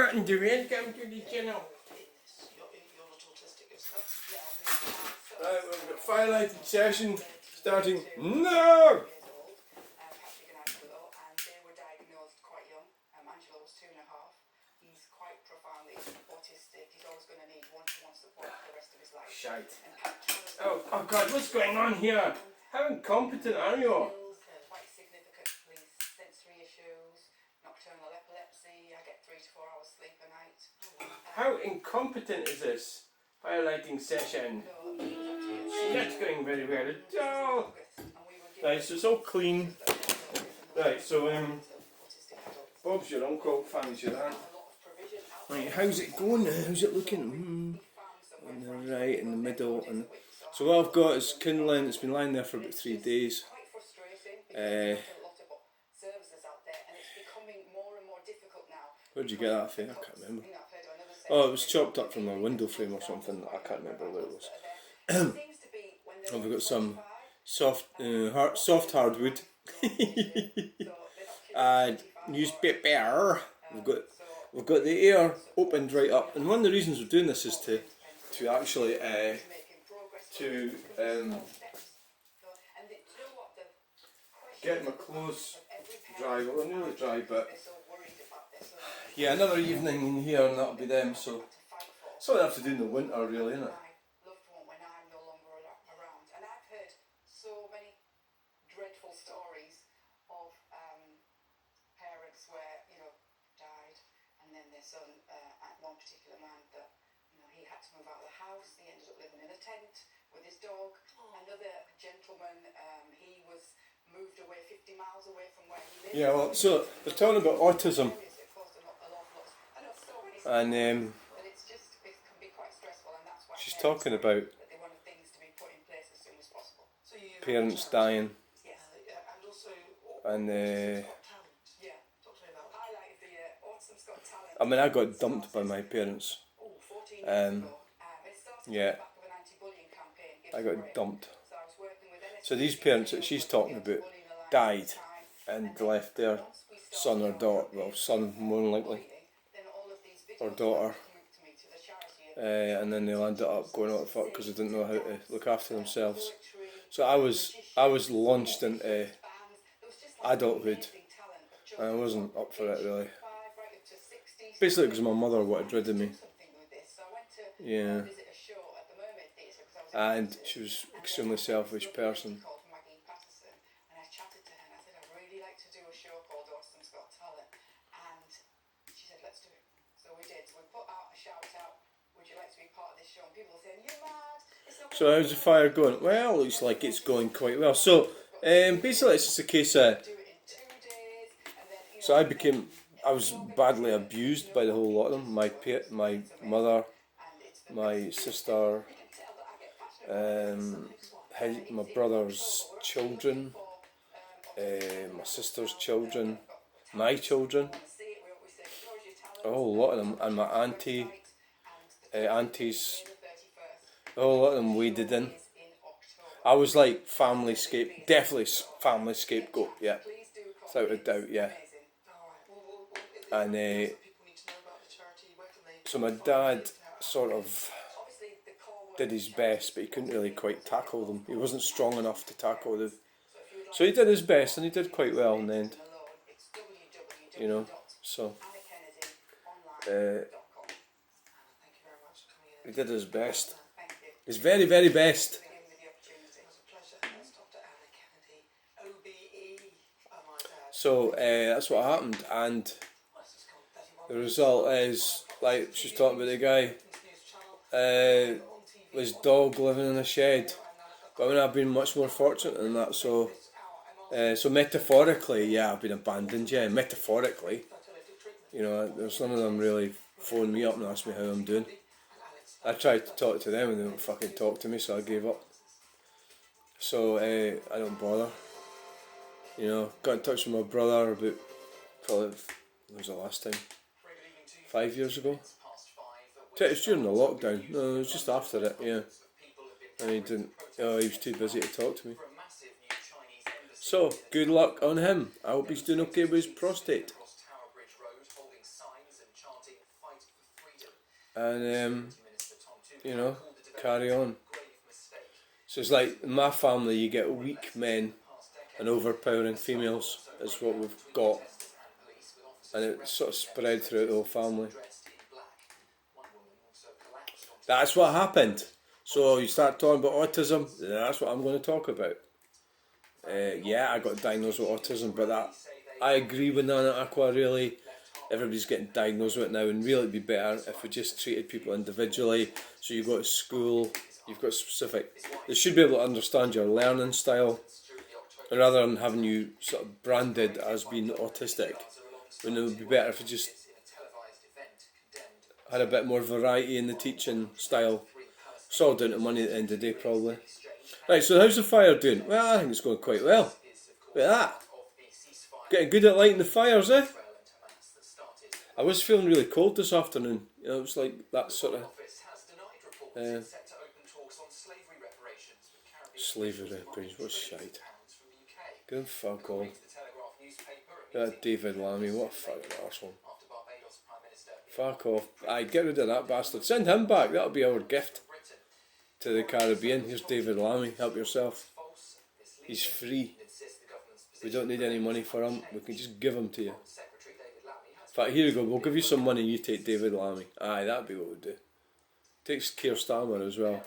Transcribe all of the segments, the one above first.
nothing to welcome to the channel. You're not autistic yourself? Right, we've got firelighted session starting now! And they were diagnosed quite young. Angelo was 2.5. He's quite profoundly autistic. He's always going to need one-to-one support for the rest of his life. Shite. Oh God, what's going on here? How incompetent are you? Quite significant police sensory issues, nocturnal epilepsy. I get 3 to 4 hours sleep a night. How incompetent is this firelighting session? That's going very well at all. Right, so it's all clean. Right, so Bob's your uncle, Fanny's your aunt. Right, how's it going now? How's it looking? On the right, in the middle, and so what I've got is kindling. It's been lying there for about 3 days. Where'd you get that from? I can't remember. Oh, it was chopped up from a window frame or something. I can't remember what it was. And we've got some soft hardwood and newspaper. We've got the air opened right up, and one of the reasons we're doing this is to actually get my clothes dry. Well, they're nearly dry, but yeah, another evening in here and that'll be them. So that's what I have to do in the winter, really, isn't it? Dreadful stories of parents where, you know, died, and then their son, one particular man that, you know, he had to move out of the house. He ended up living in a tent with his dog. Another gentleman, he was moved away 50 miles away from where he lived. Yeah, well, so they're talking about autism, and she's talking about parents dying. And I mean, I got dumped by my parents. Yeah, I got dumped. So these parents that she's talking about died and left their son or daughter, well, son more than likely, or daughter, and then they landed up going out the fuck because they didn't know how to look after themselves. So I was launched into adulthood, and I wasn't up for it really. Basically because my mother wanted rid of me. Yeah. And she was an extremely selfish person. So how's the fire going? Well, looks like it's going quite well. So basically it's just a case of, so I was badly abused by the whole lot of them. My mother, my sister, my brother's children, my sister's children, my children, a whole lot of them, and my aunties, a whole lot of them waded in. I was like definitely family scapegoat, yeah, without a doubt, yeah. And so my dad sort of did his best, but he couldn't really quite tackle them. He wasn't strong enough to tackle them. So he did his best, and he did quite well in the end. You know, so he did his best. His very, very best. So that's what happened, and the result is, like she's talking about the guy, his dog living in a shed. But I mean, I've been much more fortunate than that. So, so metaphorically, yeah, I've been abandoned. Yeah, metaphorically, you know, there's none of them really phone me up and ask me how I'm doing. I tried to talk to them and they don't fucking talk to me, so I gave up. So I don't bother. You know, got in touch with my brother about, probably, when was the last time? 5 years ago. It was during the lockdown. No, it was just after it, yeah. And he didn't, he was too busy to talk to me. So, good luck on him. I hope he's doing okay with his prostate. and you know, carry on. So it's like in my family, you get weak men and overpowering females is what we've got, and it's sort of spread throughout the whole family. That's what happened. So you start talking about autism, that's what I'm going to talk about. Yeah, I got diagnosed with autism, but that I agree with Nana Aqua, really. Everybody's getting diagnosed with it now, and really it'd be better if we just treated people individually. So you go to school, you've got specific, they should be able to understand your learning style, rather than having you sort of branded as being autistic. When it would be better if you just had a bit more variety in the teaching style. It's all down to money at the end of the day, probably. Right, so how's the fire doing? Well, I think it's going quite well. Look at that. Getting good at lighting the fires, eh? I was feeling really cold this afternoon. You know, it was like that sort of slavery reparations. What shite. Go fuck off. That David Lammy, what a fucking arsehole. Fuck off. Aye, get rid of that bastard. Send him back, that'll be our gift to the Caribbean. Here's David Lammy, help yourself. He's free. We don't need any money for him, we can just give him to you. In fact, here you go, we'll give you some money and you take David Lammy. Aye, that'd be what we'd do. Takes Keir Starmer as well.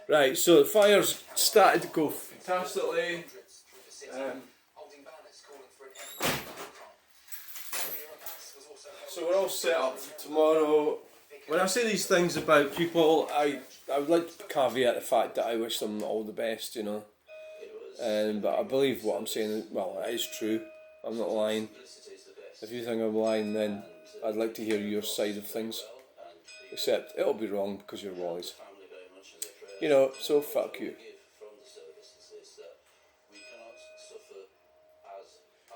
Right, so the fire's started to go fantastically. So we're all set up for tomorrow. When I say these things about people, I would like to caveat the fact that I wish them all the best, you know. But I believe what I'm saying, well, it is true. I'm not lying. If you think I'm lying, then I'd like to hear your side of things. Except it'll be wrong because you're wise. You know, so fuck you.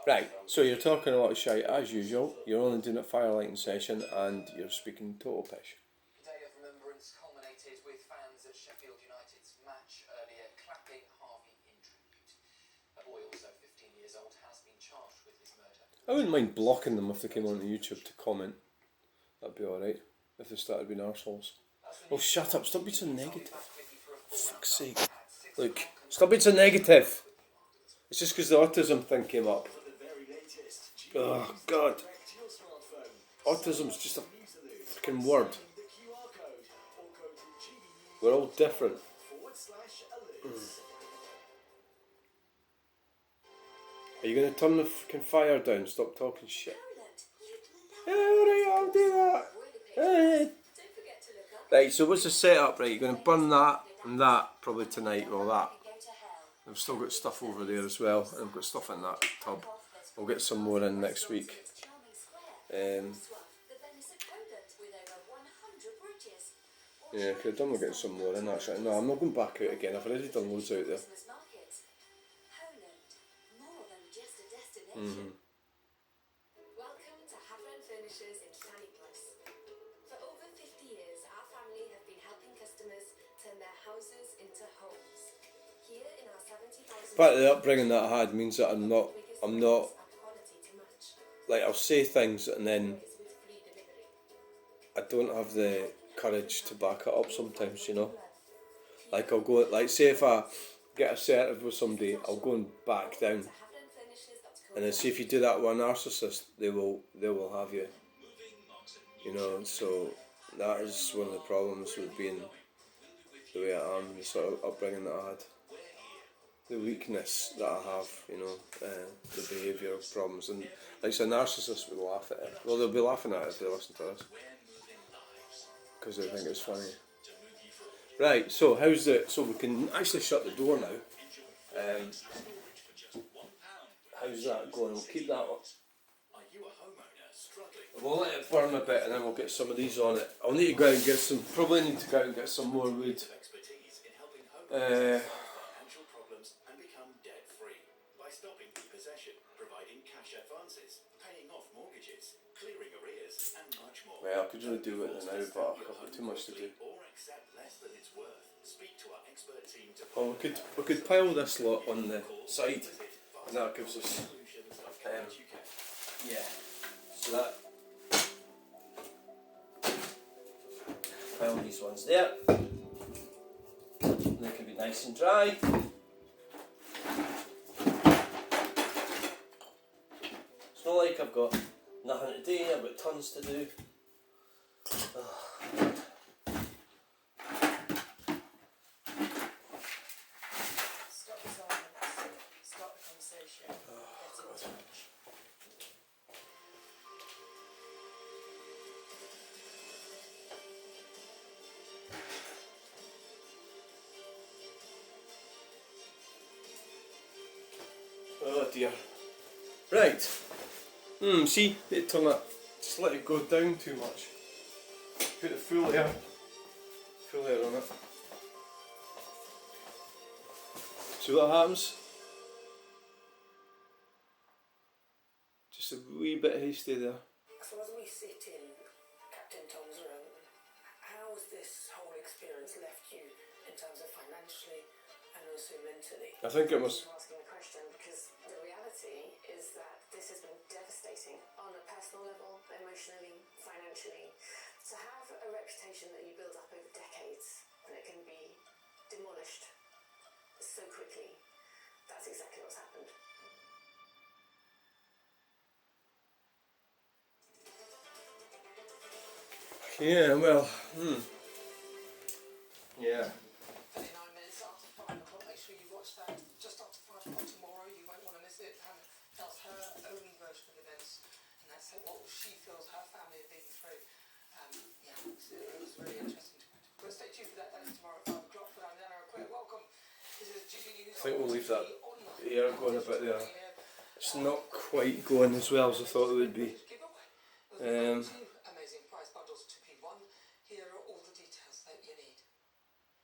Right, so you're talking a lot of shite as usual. You're only doing a firelighting session and you're speaking total pish. The day of remembrance culminated with fans at Sheffield United's match earlier clapping Harvey in tribute. A boy also 15 years old has been charged with his murder. I wouldn't mind blocking them if they came onto YouTube to comment. That'd be alright, if they started being arseholes. Oh, shut up, stop being so negative. For fuck's sake. Look, stop being so negative. It's just because the autism thing came up. Oh, God. Autism's just a fucking word. We're all different. Are you going to turn the fucking fire down? Stop talking shit. Hey, alright, I'll do that. Hey. Right, so what's the setup? Right, you're going to burn that and that probably tonight. Well, that. I've still got stuff over there as well. I've got stuff in that tub. I'll get some more in next week. Yeah, could have done with getting some more in actually. No, I'm not going back out again. I've already done loads out there. Mm-hmm. Welcome to Havren Furnishers in Canning Place. For over 50 years, our family have been helping customers turn their houses into homes. Here in our 70,000... Part of the upbringing that I had means that I'm not, like, I'll say things and then I don't have the courage to back it up sometimes, you know. Like I'll go, like say if I get assertive with somebody, I'll go and back down. And then see if you do that with a narcissist, they will have you. You know, so that is one of the problems with being the way I am, the sort of upbringing that I had. The weakness that I have, you know, the behavioural problems. And like so a narcissist would laugh at it. Well, they'll be laughing at it if they listen to us. Because they think it's funny. Right, so how's it, so we can actually shut the door now. How's that going? We'll keep that up. We'll let it burn a bit and then we'll get some of these on it. I'll need to go out and get some, probably need to go out and get some more wood. Well, I could really do it now, but I've got too much to do. Well, we could pile this lot on the side, and that gives us yeah, so that pile these ones there. They can be nice and dry. It's not like I've got nothing to do, I've got tons to do. Stop the silence. Start the conversation. Get in touch. Oh dear. Right. See, it turn it, just let it go down too much. Put the full air on it. See what happens? Just a wee bit hasty there. So as we sit in Captain Tom's room, how has this whole experience left you in terms of financially and also mentally? I think it was. I'm asking a question because the reality is that this has been devastating on a personal level, emotionally, financially. To have a reputation that you build up over decades and it can be demolished so quickly, that's exactly what's happened. Yeah, well, yeah. 39 minutes after 5 o'clock. Make sure you watch that just after 5 o'clock tomorrow. You won't want to miss it. Hannah tells her own version of events, and that's what she feels her family have been through. Yeah, it was really interesting. But stay tuned for that. That is tomorrow at 5 o'clock. But I'm Nana Aquia. Welcome. This is GB News. I think we'll leave that air going a bit there. It's not quite going as well as I thought it would be. Amazing prize bundles to P1. Here are all the details that you need.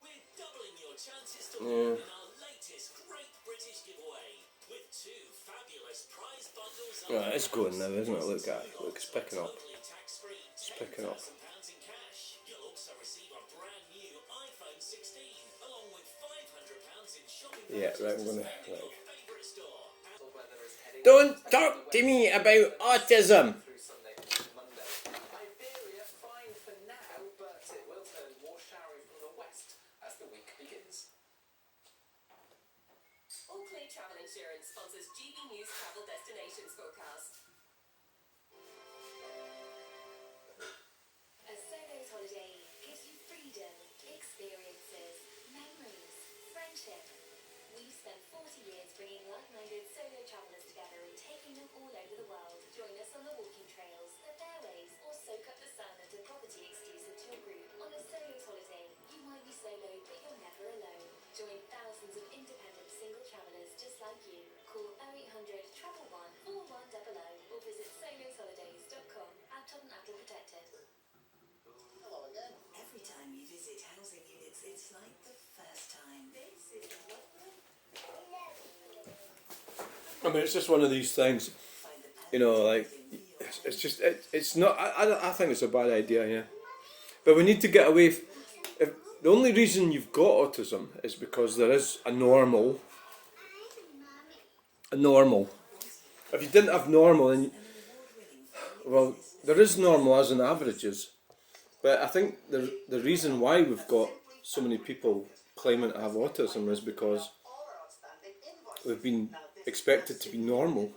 We're doubling your chances to win in our latest Great British giveaway with 2 fabulous prize bundles. Right, it's going now, isn't it? Look at it. Look, it's picking up. Totally tax-free, It's picking up. £10,000 in cash. You'll also receive a brand new iPhone 16 along with £500 in shopping Yeah, right, vouchers we're to gonna. spend in your Right. favourite store. Don't talk to me about autism! Iberia fine for now, but it will turn more showery from the west as the week begins. Allclear Travel Insurance sponsors GB News Travel Destinations Forecast. A solo's holiday gives you freedom, experiences, memories, friendship. We've spent 40 years bringing like-minded solo travellers together and taking them all over the world. Join us on the walking trails, the fairways, or soak up the sun at a property exclusive to your group. On a solo's holiday, you might be solo, but you're never alone. Join thousands of independent single travellers just like you. Call 0800 111 4100 or visit solosholidays.com. Apt on Apple Protected. Hello again. Every time you visit housing units, it's like the first time. This is lovely. I mean, it's just one of these things, you know, like, it's just, it's not, I think it's a bad idea, yeah. But we need to get away, if the only reason you've got autism is because there is a normal. If you didn't have normal, then, well, there is normal as in averages. But I think the reason why we've got so many people claiming to have autism is because we've been expected to be normal,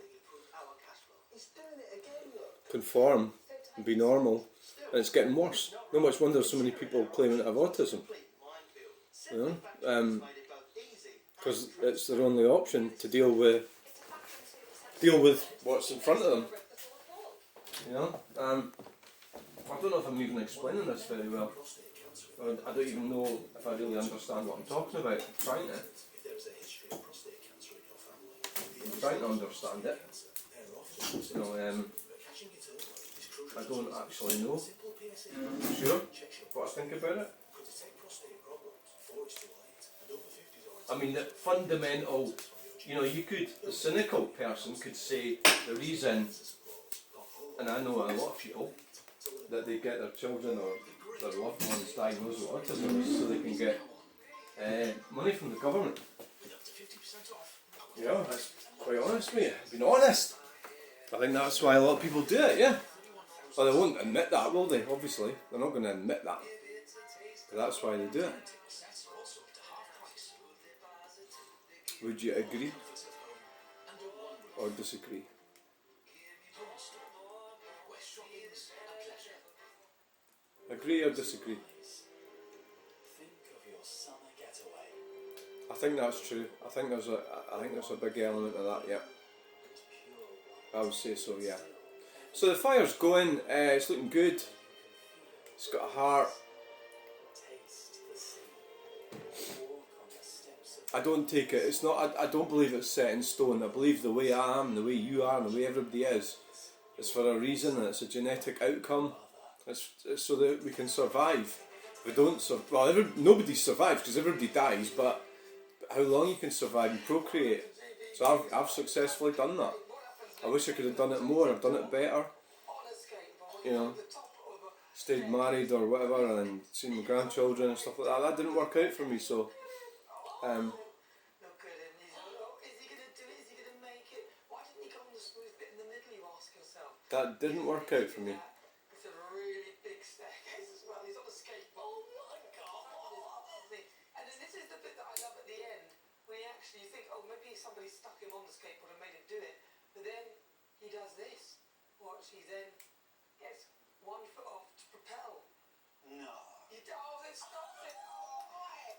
conform, and be normal, and it's getting worse. No much wonder so many people claiming to have autism, you know, because it's their only option to deal with what's in front of them, you know. I don't know if I'm even explaining this very well. I don't even know if I really understand what I'm talking about. I'm trying to understand it. You know, I don't actually know sure what I think about it. I mean, the fundamental, you know, a cynical person could say the reason, and I know a lot of people, that they get their children or their loved ones diagnosed with autism is so they can get money from the government. Yeah, that's quite honest with you. Being honest. I think that's why a lot of people do it, yeah. Well, they won't admit that, will they? Obviously. They're not going to admit that. But that's why they do it. Would you agree? Or disagree? Agree or disagree? I think that's true. I think there's a big element of that, yeah. I would say so, yeah. So the fire's going, it's looking good. It's got a heart. I don't take it, it's not, I don't believe it's set in stone. I believe the way I am, the way you are, and the way everybody is for a reason, and it's a genetic outcome. It's so that we can survive. If we don't survive, well, nobody survives because everybody dies, but how long you can survive and procreate. So I've successfully done that. I wish I could have done it more, I've done it better. You know, stayed married or whatever and seen my grandchildren and stuff like that. That didn't work out for me, so that didn't work out for me. It's a really big staircase as well. He's on a skateboard. Oh my god! And then this is the bit that I love at the end, when he actually think, oh, maybe somebody stuck him on the skateboard and made him do it. But then he does this. Watch, he then gets 1 foot off to propel. No. Oh, they stopped it. Oh,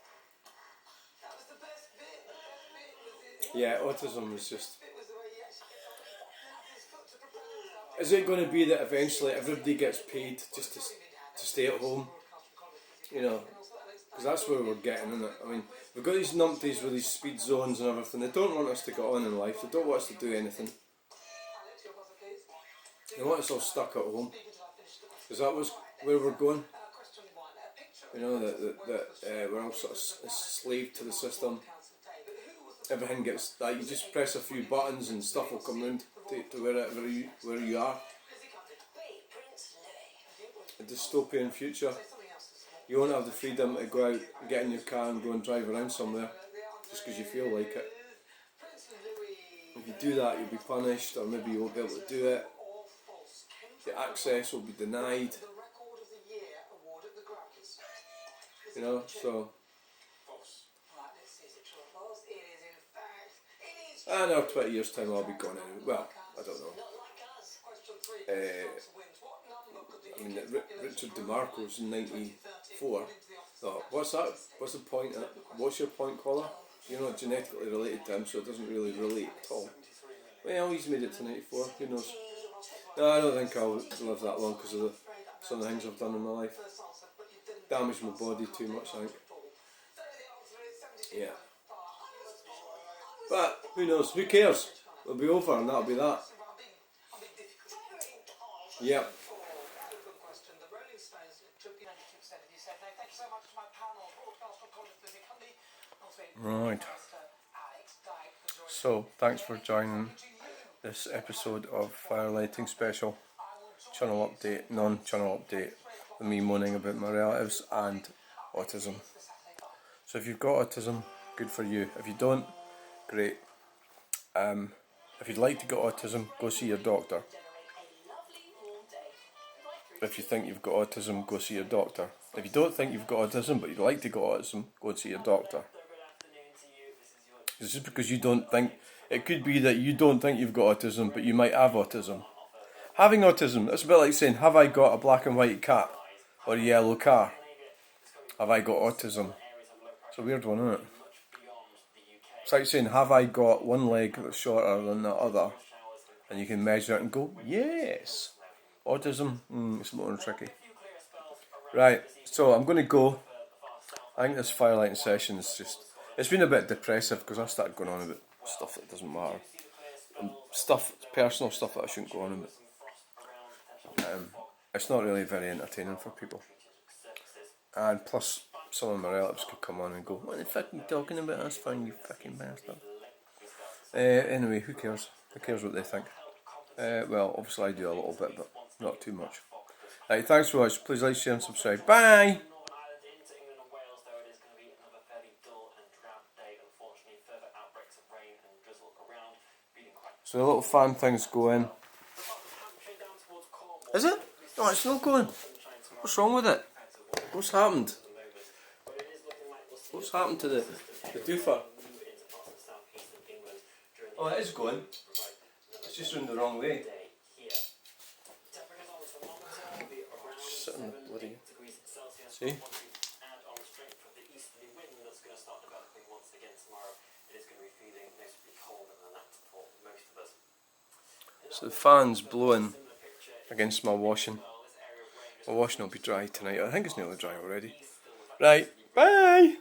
that was the best bit. The best bit was it. Yeah, autism is just... Bit was the way he actually gets his foot to propel himself. Is it going to be that eventually everybody gets paid just to stay at home? You know, because that's where we're getting, isn't it? I mean, we've got these numpties with these speed zones and everything. They don't want us to get on in life. They don't want us to do anything. They want us all stuck at home. Because that was where we're going. You know, that we're all sort of slave to the system. Everything gets that. You just press a few buttons and stuff will come round to where you are. A dystopian future. You won't have the freedom to go out, get in your car and go and drive around somewhere just because you feel like it. If you do that, you'll be punished, or maybe you won't be able to do it. The access will be denied. You know, so... I know 20 years time I'll be gone anyway. Well, I don't know. I mean, Richard DeMarco's in 94. Oh, what's that? What's the point? What's your point, caller? You're not genetically related to him, so it doesn't really relate at all. Well, he's made it to 94. Who knows? No, I don't think I'll live that long because of some of the things I've done in my life. Damaged my body too much, I think. Yeah. But who knows? Who cares? It'll be over and that'll be that. Yep. Right. So, thanks for joining this episode of Firelighting Special. Channel update, non-channel update. With me moaning about my relatives and autism. So if you've got autism, good for you. If you don't, great. If you'd like to get autism, go see your doctor. If you think you've got autism, go see your doctor. If you don't think you've got autism, but you'd like to get autism, go and see your doctor. It's just because you don't think... It could be that you don't think you've got autism, but you might have autism. Having autism, that's a bit like saying, have I got a black and white cat? Or a yellow car? Have I got autism? It's a weird one, isn't it? It's like saying, have I got one leg that's shorter than the other? And you can measure it and go, yes. Autism, it's a little tricky. Right, so I'm going to go. I think this firelighting session is just... It's been a bit depressive because I started going on about stuff that doesn't matter. And personal stuff that I shouldn't go on about. It's not really very entertaining for people. And plus, some of my relatives could come on and go, what are you fucking talking about? That's fine, you fucking bastard. Anyway, who cares? Who cares what they think? Well, obviously I do a little bit, but not too much. Right, thanks for watching. Please like, share and subscribe. Bye! So the little fan thing's going. Is it? No, it's not going. What's wrong with it? What's happened? What's happened to the doofer? Oh, it is going. It's just running the wrong way. Just sitting bloody. See? So the fan's blowing against my washing. My washing will be dry tonight. I think it's nearly dry already. Right, bye!